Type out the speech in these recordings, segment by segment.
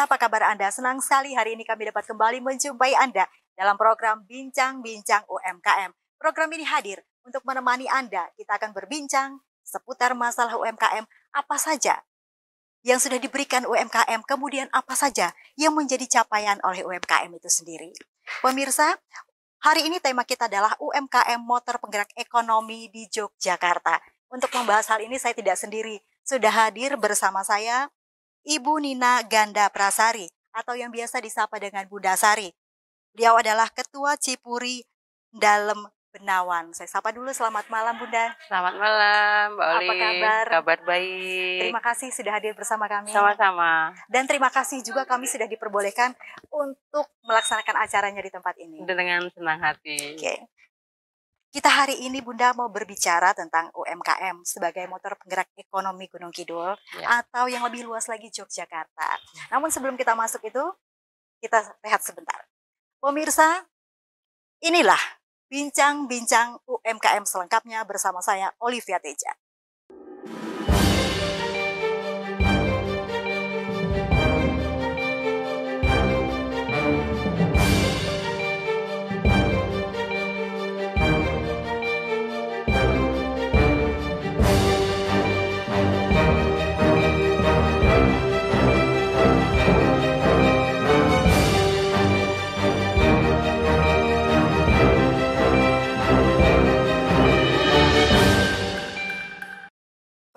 apa kabar Anda? Senang sekali hari ini kami dapat kembali menjumpai Anda dalam program Bincang-Bincang UMKM. Program ini hadir untuk menemani Anda. Kita akan berbincang seputar masalah UMKM, apa saja yang sudah diberikan UMKM, kemudian apa saja yang menjadi capaian oleh UMKM itu sendiri. Pemirsa, hari ini tema kita adalah UMKM motor penggerak ekonomi di Yogyakarta. Untuk membahas hal ini saya tidak sendiri, sudah hadir bersama saya Ibu Nina Ganda Prasari atau yang biasa disapa dengan Bunda Sari. Beliau adalah Ketua Cipuri Dalem Benawan. Saya sapa dulu, selamat malam Bunda. Selamat malam, Mbak Oli. Apa kabar? Kabar baik. Terima kasih sudah hadir bersama kami. Sama-sama. Dan terima kasih juga kami sudah diperbolehkan untuk melaksanakan acaranya di tempat ini. Dengan senang hati. Oke. Kita hari ini Bunda mau berbicara tentang UMKM sebagai motor penggerak ekonomi Gunung Kidul atau yang lebih luas lagi Yogyakarta. Namun sebelum kita masuk itu, kita rehat sebentar. Pemirsa, inilah bincang-bincang UMKM selengkapnya bersama saya Olivia Teja.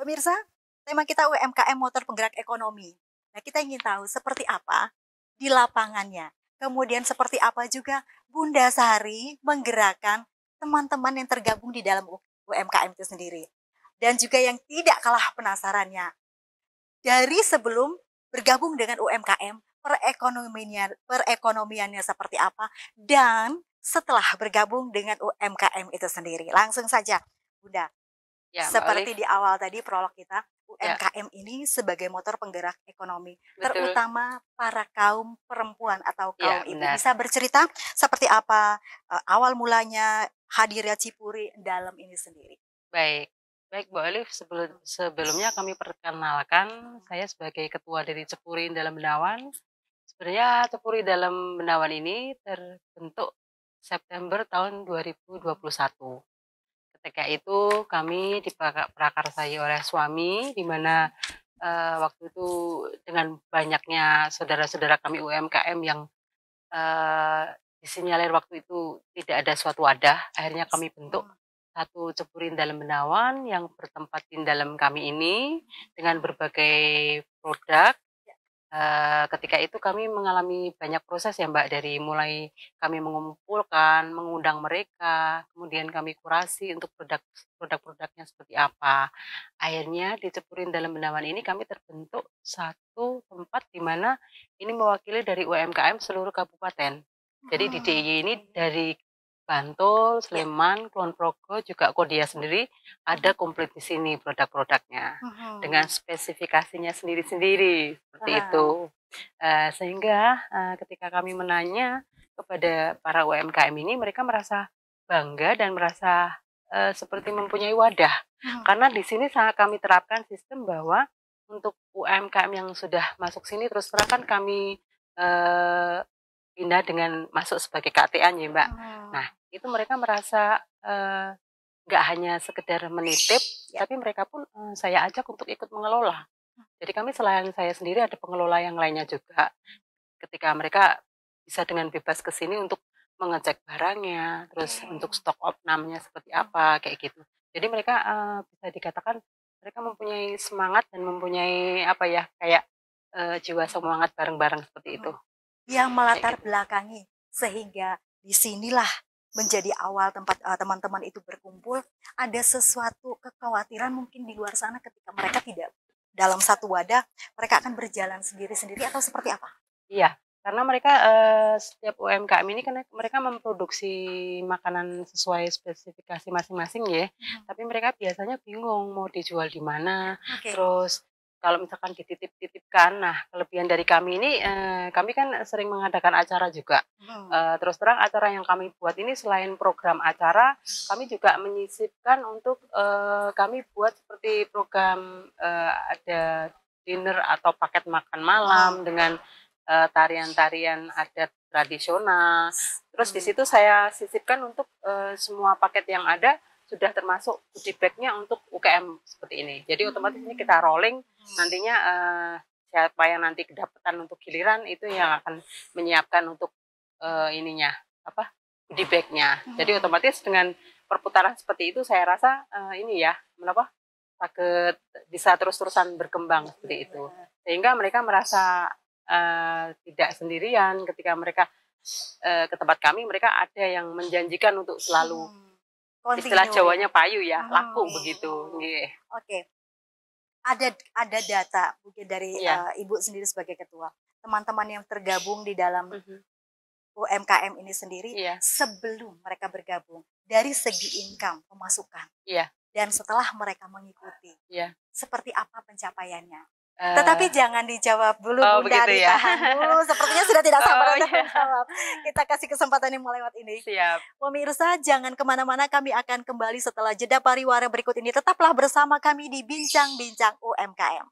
Pemirsa, tema kita UMKM motor penggerak ekonomi. Nah, kita ingin tahu seperti apa di lapangannya. Kemudian seperti apa juga Bunda Sari menggerakkan teman-teman yang tergabung di dalam UMKM itu sendiri. Dan juga yang tidak kalah penasarannya, dari sebelum bergabung dengan UMKM, perekonomiannya seperti apa, dan setelah bergabung dengan UMKM itu sendiri. Langsung saja, Bunda. Ya, seperti di awal tadi prolog kita, UMKM ini sebagai motor penggerak ekonomi, terutama para kaum perempuan atau kaum ibu. Bisa bercerita seperti apa awal mulanya hadirnya Cipuri Dalem ini sendiri? Baik Mbak Olive, sebelumnya kami perkenalkan saya sebagai ketua dari Cipuri Dalem Benawan. Sebenarnya Cipuri Dalem Benawan ini terbentuk September tahun 2021. Ketika itu kami diprakarsai oleh suami, di mana waktu itu dengan banyaknya saudara-saudara kami UMKM yang disinyalir waktu itu tidak ada suatu wadah, akhirnya kami bentuk satu Cepurin Dalem Benawan yang bertempat di dalam kami ini dengan berbagai produk. Ketika itu kami mengalami banyak proses ya Mbak, dari mulai kami mengumpulkan, mengundang mereka, kemudian kami kurasi untuk produk-produknya seperti apa. Akhirnya di Cepurin Dalem Benawan ini kami terbentuk satu tempat di mana ini mewakili dari UMKM seluruh kabupaten. Jadi di DIY ini dari Bantul, Sleman, Kulon Progo, juga Kodia sendiri ada komplit di sini produk-produknya dengan spesifikasinya sendiri-sendiri seperti itu. Sehingga ketika kami menanya kepada para UMKM ini, mereka merasa bangga dan merasa seperti mempunyai wadah. Karena di sini sangat kami terapkan sistem bahwa untuk UMKM yang sudah masuk sini terus terang kan kami pindah dengan masuk sebagai KTA ya Mbak. Nah itu mereka merasa nggak hanya sekedar menitip, tapi mereka pun saya ajak untuk ikut mengelola. Jadi kami selain saya sendiri ada pengelola yang lainnya juga. Ketika mereka bisa dengan bebas ke sini untuk mengecek barangnya, terus untuk stok opnamnya seperti apa, kayak gitu. Jadi mereka bisa dikatakan mereka mempunyai semangat dan mempunyai apa ya, kayak jiwa semangat bareng-bareng seperti itu. Yang melatar belakangi sehingga disinilah menjadi awal tempat teman-teman itu berkumpul. Ada sesuatu kekhawatiran mungkin di luar sana ketika mereka tidak dalam satu wadah, mereka akan berjalan sendiri-sendiri atau seperti apa? Iya, karena mereka setiap UMKM ini kan mereka memproduksi makanan sesuai spesifikasi masing-masing ya. Tapi mereka biasanya bingung mau dijual di mana. Terus kalau misalkan dititip-titipkan, nah kelebihan dari kami ini, kami kan sering mengadakan acara juga. Terus terang acara yang kami buat ini selain program acara, kami juga menyisipkan untuk kami buat seperti program ada dinner atau paket makan malam dengan tarian-tarian adat tradisional. Terus di situ saya sisipkan untuk semua paket yang ada sudah termasuk goodie bag-nya untuk UKM seperti ini. Jadi otomatis ini kita rolling, nantinya siapa yang nanti kedapatan untuk giliran itu yang akan menyiapkan untuk ininya apa goodie bag-nya. Jadi otomatis dengan perputaran seperti itu saya rasa ini ya kenapa bisa terus-terusan berkembang seperti itu, sehingga mereka merasa tidak sendirian ketika mereka ke tempat kami. Mereka ada yang menjanjikan untuk selalu istilah Jawanya payu ya, laku begitu. Oke. Ada data mungkin dari Ibu sendiri sebagai ketua, teman-teman yang tergabung di dalam UMKM ini sendiri sebelum mereka bergabung dari segi income, pemasukan, dan setelah mereka mengikuti, seperti apa pencapaiannya? Tetapi jangan dijawab dulu, Bunda, ditahan dulu. Sepertinya sudah tidak sabar untuk menjawab. Kita kasih kesempatan yang melewat ini. Siap. Pemirsa, jangan kemana-mana, kami akan kembali setelah jeda pariwara berikut ini. Tetaplah bersama kami di Bincang-Bincang UMKM.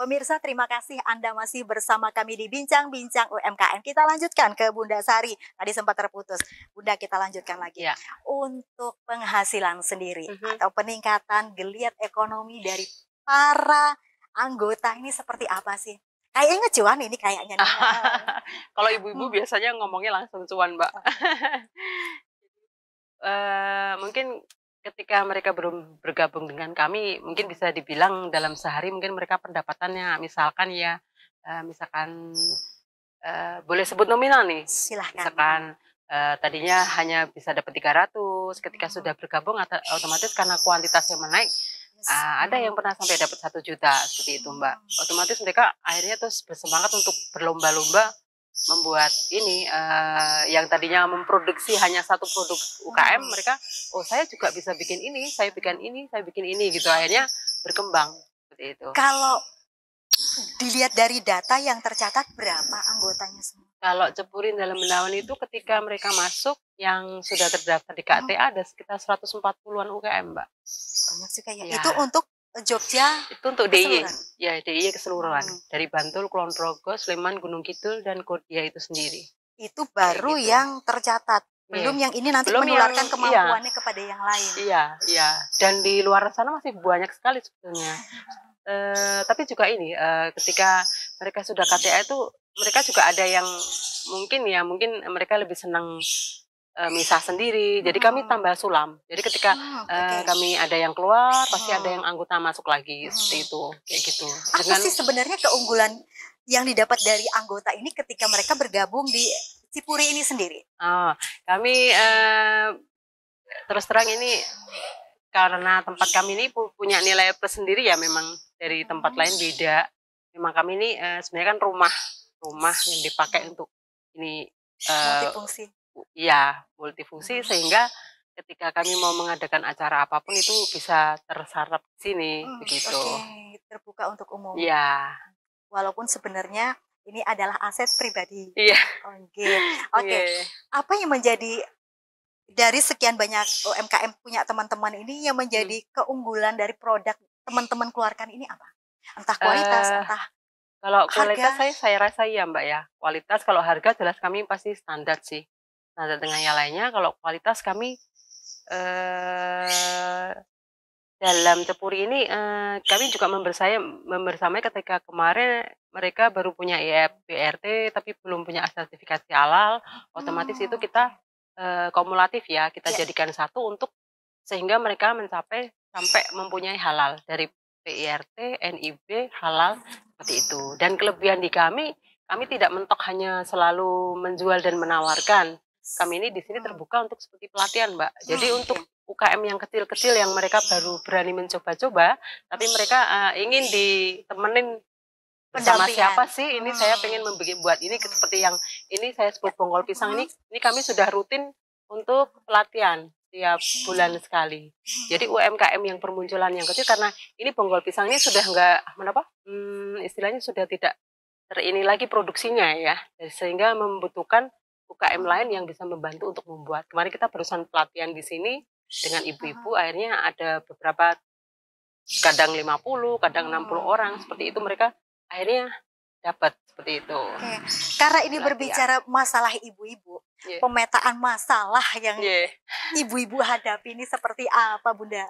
Pemirsa, terima kasih Anda masih bersama kami di Bincang-Bincang UMKM. Kita lanjutkan ke Bunda Sari. Tadi sempat terputus. Bunda, kita lanjutkan lagi. Untuk penghasilan sendiri atau peningkatan geliat ekonomi dari para anggota ini seperti apa sih? Kayaknya cuan ini kayaknya. Kalau ibu-ibu biasanya ngomongnya langsung cuan, Mbak. Mungkin ketika mereka belum bergabung dengan kami, mungkin bisa dibilang dalam sehari mungkin mereka pendapatannya misalkan boleh sebut nominal nih. Silahkan. Misalkan tadinya hanya bisa dapat 300, ketika sudah bergabung otomatis karena kuantitasnya menaik, ada yang pernah sampai dapat 1 juta seperti itu, Mbak. Otomatis mereka akhirnya terus bersemangat untuk berlomba-lomba membuat ini yang tadinya memproduksi hanya satu produk UKM, mereka saya juga bisa bikin ini, saya bikin ini gitu, akhirnya berkembang seperti itu. Kalau dilihat dari data yang tercatat, berapa anggotanya semua? Kalau Cepurin Dalam Benawan itu ketika mereka masuk yang sudah terdaftar di KTA ada sekitar 140-an UKM, Mbak. Banyak sih kayaknya. Itu untuk Jogja, itu untuk DIY, ya DIY keseluruhan, dari Bantul, Kulon Progo, Sleman, Gunung Kidul, dan Kodia itu sendiri. Itu baru yang tercatat, belum yang ini nanti menularkan kemampuannya kepada yang lain. Iya. Dan di luar sana masih banyak sekali sebetulnya. Tapi juga ini, ketika mereka sudah KTA itu, mereka juga ada yang mungkin mereka lebih senang misah sendiri, jadi kami tambah sulam. Jadi ketika kami ada yang keluar, pasti ada yang anggota masuk lagi, seperti itu, kayak gitu. Apa sih sebenarnya keunggulan yang didapat dari anggota ini ketika mereka bergabung di Cipuri ini sendiri? Kami terus terang ini karena tempat kami ini punya nilai plus sendiri ya, memang dari tempat lain beda. Memang kami ini sebenarnya kan rumah yang dipakai untuk ini multifungsi. Iya, multifungsi, sehingga ketika kami mau mengadakan acara apapun itu bisa terserap di sini, begitu. Terbuka untuk umum. Iya. Walaupun sebenarnya ini adalah aset pribadi. Iya. Oke. Apa yang menjadi dari sekian banyak UMKM punya teman-teman ini yang menjadi keunggulan dari produk teman-teman keluarkan ini apa? Entah kualitas, entah kalau kualitas saya rasa ya, Mbak ya. Kualitas, kalau harga jelas kami pasti standar sih. Standar dengan yang lainnya. Kalau kualitas kami dalam Cepuri ini kami juga membersamai ketika kemarin mereka baru punya BRT tapi belum punya sertifikasi halal. Otomatis itu kita kumulatif ya, kita jadikan satu untuk sehingga mereka mencapai sampai mempunyai halal dari PIRT, NIB, halal, seperti itu. Dan kelebihan di kami tidak mentok hanya selalu menjual dan menawarkan. Kami ini di sini terbuka untuk seperti pelatihan, Mbak. Jadi untuk UKM yang kecil-kecil yang mereka baru berani mencoba-coba, tapi mereka ingin ditemenin bersama siapa Pendampingan. sih ini saya pengen buat ini seperti yang ini saya sebut bonggol pisang ini kami sudah rutin untuk pelatihan tiap bulan sekali. Jadi UMKM yang permunculan yang kecil karena ini bonggol pisang ini sudah enggak istilahnya sudah tidak terini lagi produksinya ya, sehingga membutuhkan UKM lain yang bisa membantu untuk membuat. Kemarin kita barusan pelatihan di sini dengan ibu-ibu, akhirnya ada beberapa kadang 50, kadang 60 orang seperti itu mereka akhirnya dapat seperti itu. Oke. Karena ini berbicara masalah ibu-ibu, pemetaan masalah yang ibu-ibu hadapi ini seperti apa, Bunda?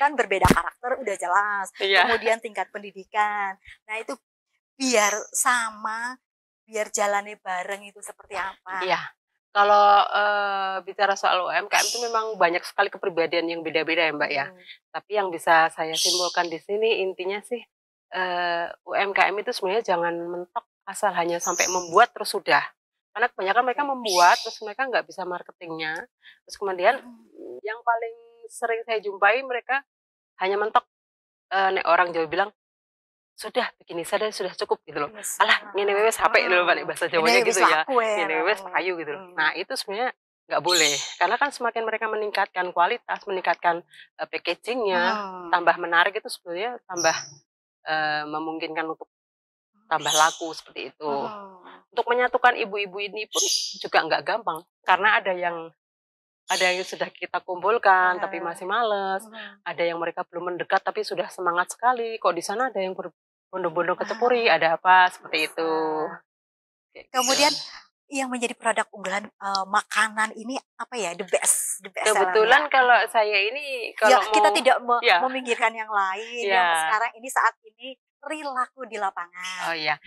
Kan berbeda karakter udah jelas. Kemudian tingkat pendidikan. Nah, itu biar sama, biar jalannya bareng itu seperti apa? Iya. Kalau bicara soal UMKM itu memang banyak sekali kepribadian yang beda-beda ya Mbak ya. Tapi yang bisa saya simpulkan di sini intinya sih UMKM itu sebenarnya jangan mentok asal hanya sampai membuat terus sudah. Karena kebanyakan mereka membuat terus mereka nggak bisa marketingnya. Terus kemudian yang paling sering saya jumpai mereka hanya mentok nek orang Jawa bilang sudah begini saja sudah cukup gitu loh. Alah ngene wis HP lho balik bahasa Jawanya gitu ya. Ngene wis payu gitu loh. Nah, itu sebenarnya nggak boleh. Karena kan semakin mereka meningkatkan kualitas, meningkatkan packagingnya, tambah menarik itu sebenarnya tambah memungkinkan untuk tambah laku seperti itu. Untuk menyatukan ibu-ibu ini pun juga nggak gampang karena ada yang sudah kita kumpulkan tapi masih males, ada yang mereka belum mendekat tapi sudah semangat sekali. Kok di sana ada yang berbondong-bondong kecepuri, ada apa seperti itu. Kemudian yang menjadi produk unggulan makanan ini apa ya, the best kebetulan kalau saya ini kalau kita tidak meminggirkan yang lain yang sekarang ini saat ini perilaku di lapangan. Oh iya,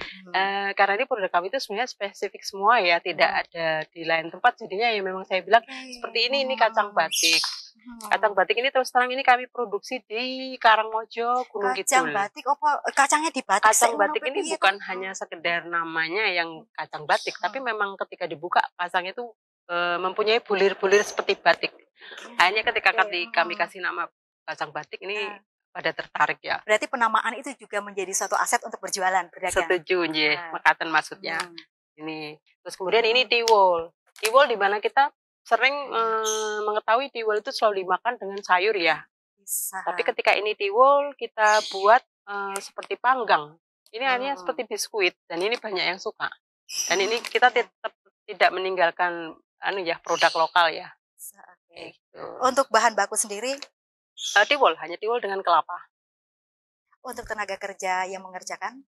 karena ini produk kami itu sebenarnya spesifik semua ya, tidak ada di lain tempat. Jadinya ya memang saya bilang seperti ini kacang batik. Kacang batik ini terus terang ini kami produksi di Karangmojo, Gunung Kidul. Kacang batik apa? Kacangnya di batik. Kacang batik ini bukan hanya sekedar namanya yang kacang batik, tapi memang ketika dibuka kacangnya itu mempunyai bulir-bulir seperti batik. Akhirnya ketika kami kasih nama kacang batik ini pada tertarik ya. Berarti penamaan itu juga menjadi suatu aset untuk berjualan, berdagang. Setuju, mekaten maksudnya. Ini. Terus kemudian ini tiwul. Tiwul di mana kita sering mengetahui tiwul itu selalu dimakan dengan sayur ya. Tapi ketika ini tiwul kita buat seperti panggang. Ini hanya seperti biskuit dan ini banyak yang suka. Dan ini kita tetap tidak meninggalkan produk lokal ya. Gitu. Untuk bahan baku sendiri? Tiwul, hanya tiwul dengan kelapa. Untuk tenaga kerja yang mengerjakan,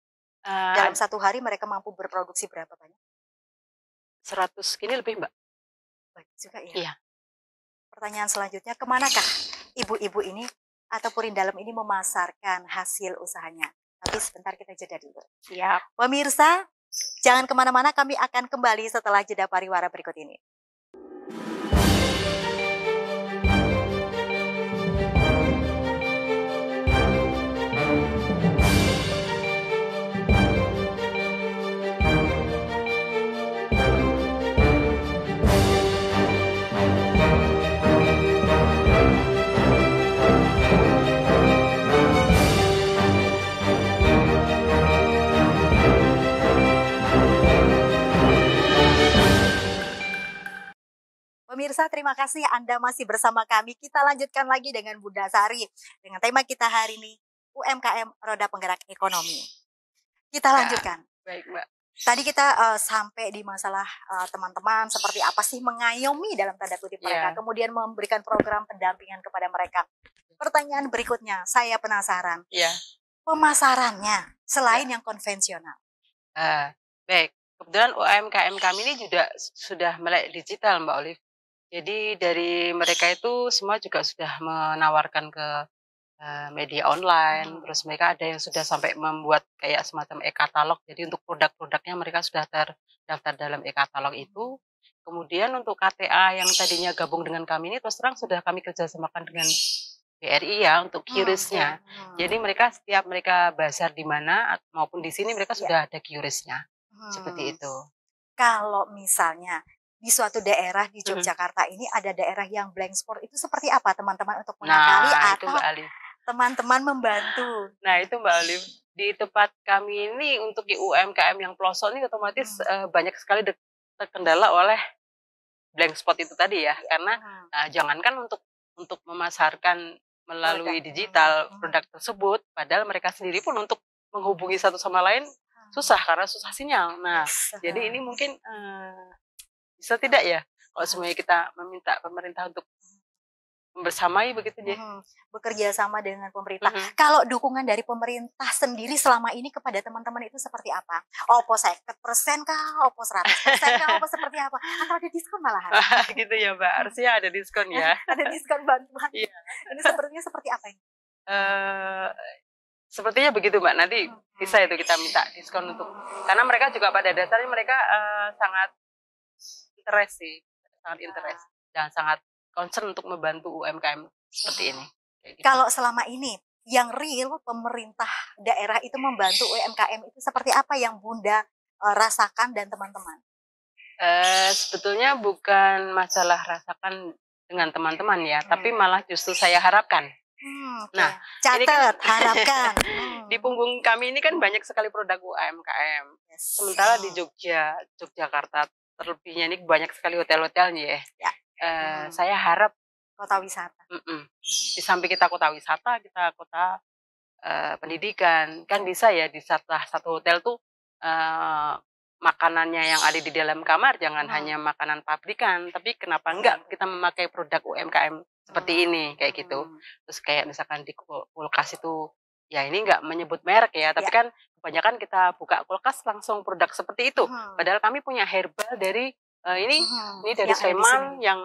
dalam satu hari mereka mampu berproduksi berapa banyak? 100 kini lebih Mbak. Banyak juga ya? Iya. Pertanyaan selanjutnya, kemanakah ibu-ibu ini atau Purin Dalam ini memasarkan hasil usahanya? Tapi sebentar kita jeda dulu. Siap. Pemirsa, jangan kemana-mana, kami akan kembali setelah jeda pariwara berikut ini. Pemirsa, terima kasih Anda masih bersama kami. Kita lanjutkan lagi dengan Bunda Sari. Dengan tema kita hari ini, UMKM Roda Penggerak Ekonomi. Kita lanjutkan. Baik, Mbak. Tadi kita sampai di masalah teman-teman seperti apa sih mengayomi dalam tanda kutip mereka. Kemudian memberikan program pendampingan kepada mereka. Pertanyaan berikutnya, saya penasaran. Pemasarannya selain yang konvensional. Baik. Kebetulan UMKM kami ini juga sudah melek digital Mbak Olive. Jadi dari mereka itu semua juga sudah menawarkan ke media online, terus mereka ada yang sudah sampai membuat kayak semacam e-katalog. Jadi untuk produk-produknya mereka sudah terdaftar dalam e-katalog itu. Kemudian untuk KTA yang tadinya gabung dengan kami ini terus terang sudah kami kerjasamakan dengan BRI ya untuk QRIS-nya. Jadi mereka setiap mereka bazar di mana maupun di sini mereka sudah ada QRIS-nya. Seperti itu. Kalau misalnya di suatu daerah di Yogyakarta ini ada daerah yang blank spot, itu seperti apa teman-teman untuk mengakali atau teman-teman membantu? Nah itu Mbak Olive, di tempat kami ini untuk di UMKM yang pelosok ini otomatis banyak sekali terkendala oleh blank spot itu tadi ya, karena jangankan untuk memasarkan melalui digital produk tersebut, padahal mereka sendiri pun untuk menghubungi satu sama lain susah karena susah sinyal. Nah, jadi ini mungkin bisa tidak ya kalau semuanya kita meminta pemerintah untuk bersamai begitu deh. Bekerja sama dengan pemerintah. Kalau dukungan dari pemerintah sendiri selama ini kepada teman-teman itu seperti apa? Opo 50% kah? Opo 100% kah? Opo seperti apa? Atau ada diskon malahan? Gitu ya Mbak, harusnya ada diskon ya. Ada diskon bantuan. Iya. Ini sepertinya seperti apa ini? Sepertinya begitu Mbak, nanti bisa itu kita minta diskon untuk, karena mereka juga pada dasarnya mereka sangat interest sih, sangat interest dan sangat concern untuk membantu UMKM seperti ini. Gitu. Kalau selama ini yang real pemerintah daerah itu membantu UMKM itu seperti apa yang Bunda rasakan dan teman-teman? Sebetulnya bukan masalah rasakan dengan teman-teman ya, tapi malah justru saya harapkan. Nah, catat, harapkan. Di punggung kami ini kan banyak sekali produk UMKM. Sementara di Yogyakarta terlebihnya ini banyak sekali hotel-hotelnya ya. Saya harap kota wisata. Di samping kita kota wisata, kita kota pendidikan. Kan bisa ya di satu hotel tuh makanannya yang ada di dalam kamar jangan hanya makanan pabrikan, tapi kenapa enggak kita memakai produk UMKM seperti ini kayak gitu. Terus kayak misalkan di kulkas itu ya ini enggak menyebut merek ya, tapi kan kebanyakan kita buka kulkas langsung produk seperti itu. Padahal kami punya herbal dari ini dari Sleman yang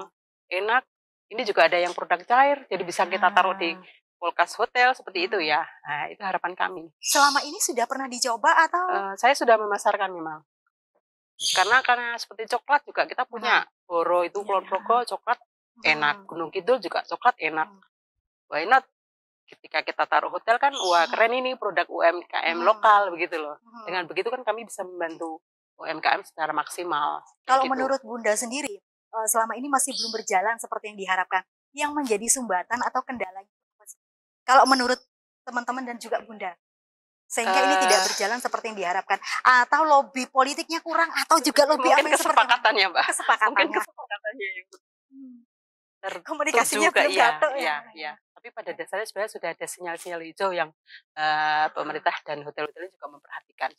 enak. Ini juga ada yang produk cair, jadi bisa kita taruh di kulkas hotel seperti itu ya. Nah, itu harapan kami. Selama ini sudah pernah dicoba atau? Saya sudah memasarkan memang. Karena seperti coklat juga kita punya. Boro itu Kulon Progo coklat enak, Gunung Kidul juga coklat enak. Why not? Ketika kita taruh hotel kan, wah keren ini produk UMKM lokal begitu loh. Dengan begitu kan kami bisa membantu UMKM secara maksimal. Kalau menurut Bunda sendiri, selama ini masih belum berjalan seperti yang diharapkan. Yang menjadi sumbatan atau kendala apa sih? Kalau menurut teman-teman dan juga Bunda, sehingga ini tidak berjalan seperti yang diharapkan, atau lobby politiknya kurang, atau juga lobby mungkin kesepakatannya Mbak. Mungkin kesepakatannya yang komunikasinya belum jatuh ya. Tapi pada dasarnya sebenarnya sudah ada sinyal-sinyal hijau yang pemerintah dan hotel-hotelnya juga memperhatikan.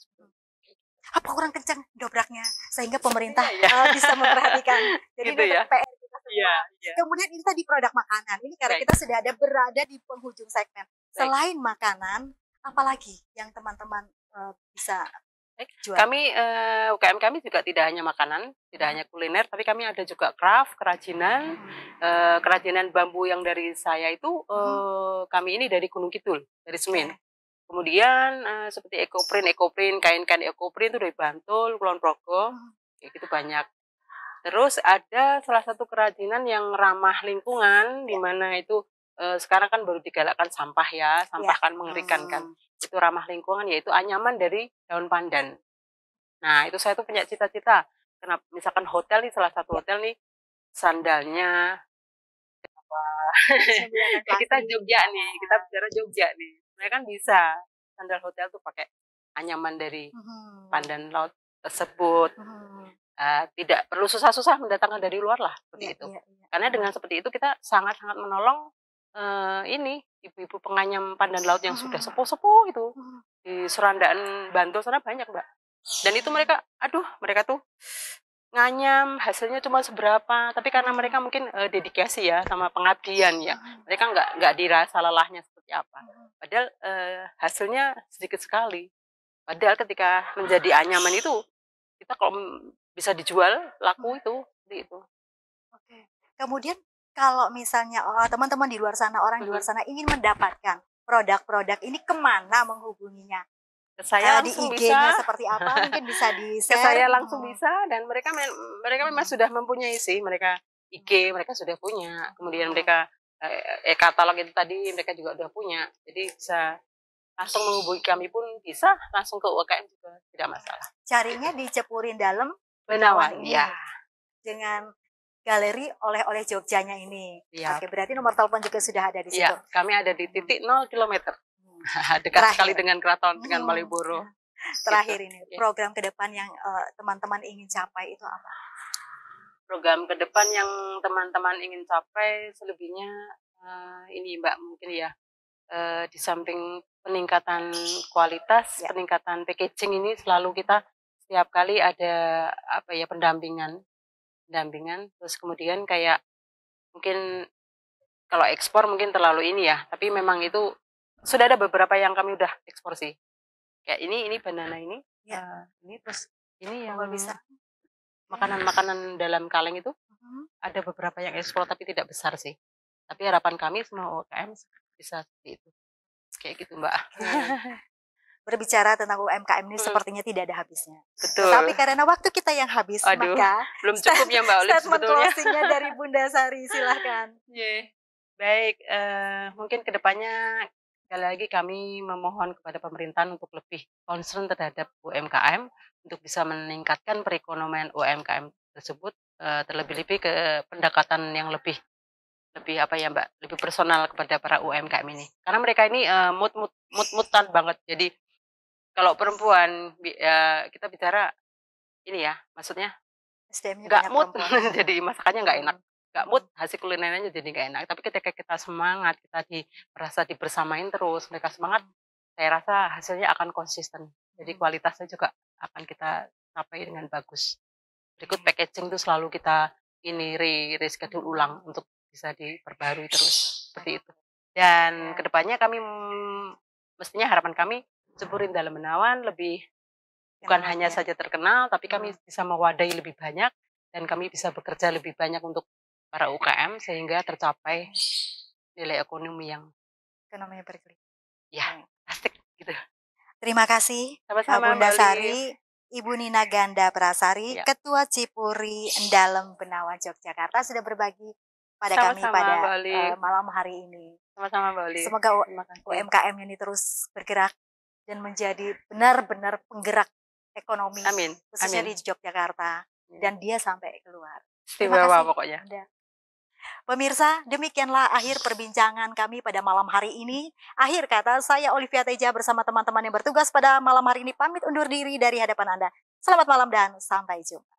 Apa kurang kencang dobraknya sehingga pemerintah bisa memperhatikan. Jadi gitu itu ya. PR kita semua. Kemudian ini tadi produk makanan. Ini karena kita sudah berada di penghujung segmen. Selain makanan, apalagi yang teman-teman bisa jual? Kami UKM kami juga tidak hanya makanan, tidak hanya kuliner, tapi kami ada juga craft, kerajinan, kerajinan bambu yang dari saya itu kami ini dari Gunung Kidul, dari Semin. Kemudian seperti ekoprint, kain-kain ekoprint itu dari Bantul, Kulon Progo, kayak gitu banyak. Terus ada salah satu kerajinan yang ramah lingkungan, di mana itu sekarang kan baru digalakkan sampah ya, sampah kan mengerikan kan. Itu ramah lingkungan, yaitu anyaman dari daun pandan. Nah itu saya tuh punya cita-cita, kenapa misalkan hotel nih, salah satu hotel nih, sandalnya, kita Jogja nih, kita bicara Jogja nih. Mereka kan bisa sandal hotel tuh pakai anyaman dari pandan laut tersebut. Tidak perlu susah-susah mendatangkan dari luar lah seperti itu. Karena dengan seperti itu kita sangat-sangat menolong ini ibu-ibu penganyam pandan laut yang sudah sepuh-sepuh itu di Serandaan Bantul sana banyak Mbak. Dan itu mereka tuh nganyam hasilnya cuma seberapa, tapi karena mereka mungkin dedikasi ya sama pengabdian ya, mereka nggak dirasa lelahnya seperti apa. Padahal hasilnya sedikit sekali. Padahal ketika menjadi anyaman itu kita kalau bisa dijual laku itu seperti itu. Oke. Kemudian kalau misalnya teman-teman di luar sana, orang di luar sana ingin mendapatkan produk-produk ini, kemana menghubunginya? Saya di langsung IG-nya bisa. seperti apa mungkin bisa di-share. Saya langsung bisa, dan mereka memang sudah mempunyai sih, mereka IG mereka sudah punya, kemudian mereka katalog itu tadi mereka juga sudah punya, jadi bisa langsung menghubungi kami pun bisa, langsung ke UKM juga tidak masalah. Carinya di Cepurin Dalam Benawan ya, dengan galeri oleh-oleh Jogjanya ini. Ya. Oke, berarti nomor telepon juga sudah ada di situ. Ya, kami ada di titik 0 km. Dekat Terakhir. sekali dengan keraton, dengan Malioboro. Terakhir Gitu. ini, Ya. program ke depan yang teman-teman ingin capai itu apa? Program ke depan yang teman-teman ingin capai selebihnya ini Mbak, mungkin ya, di samping peningkatan kualitas, Ya. peningkatan packaging ini selalu kita setiap kali ada pendampingan, terus kemudian kayak mungkin kalau ekspor mungkin terlalu ini ya, tapi memang itu sudah ada beberapa yang kami udah ekspor sih. Kayak ini banana ini, Ya. ini terus ini yang Kalau bisa. makanan-makanan dalam kaleng itu ada beberapa yang ekspor tapi tidak besar sih. Tapi harapan kami semua UMKM bisa seperti itu. Kayak gitu Mbak. Berbicara tentang UMKM ini sepertinya tidak ada habisnya. Betul. Tetapi karena waktu kita yang habis, Aduh, maka belum cukup ya Mbak Olive statement sebetulnya. closingnya dari Bunda Sari, silahkan. Yeah. Baik, mungkin kedepannya sekali lagi kami memohon kepada pemerintahan untuk lebih concern terhadap UMKM untuk bisa meningkatkan perekonomian UMKM tersebut, terlebih-lebih ke pendekatan yang lebih apa ya Mbak, lebih personal kepada para UMKM ini. Karena mereka ini mut-mutan banget. Jadi kalau perempuan kita bicara ini ya, maksudnya SDM-nya nggak banyak mood, perempuan. jadi masakannya nggak enak. Nggak mood, hasil kulinernya jadi nggak enak. Tapi ketika kita semangat, kita merasa dibersamain terus, mereka semangat, saya rasa hasilnya akan konsisten. Jadi kualitasnya juga akan kita capai dengan bagus. Berikut packaging itu selalu kita ini reschedule ulang untuk bisa diperbarui terus seperti itu. Dan kedepannya kami mestinya harapan kami Cepurin Dalam Benawan lebih bukan hanya saja terkenal, tapi kami bisa mewadahi lebih banyak dan kami bisa bekerja lebih banyak untuk para UKM sehingga tercapai nilai ekonomi yang berkelip. Ya, asik gitu. Terima kasih Sama-sama Bunda Mbak Sari, Ibu Nina Ganda Prasari, Ya. Ketua Cipuri Dalam Benawan Yogyakarta sudah berbagi pada kami Sama-sama, pada Mbak Olive. malam hari ini. Sama-sama Mbak Olive. Semoga Terima kasih. UMKM ini terus bergerak dan menjadi benar-benar penggerak ekonomi, Amin. khususnya Amin. di Yogyakarta, dan dia sampai keluar. Terima kasih pokoknya. Pemirsa, demikianlah akhir perbincangan kami pada malam hari ini. Akhir kata, saya Olivia Teja bersama teman-teman yang bertugas pada malam hari ini pamit undur diri dari hadapan Anda. Selamat malam dan sampai jumpa.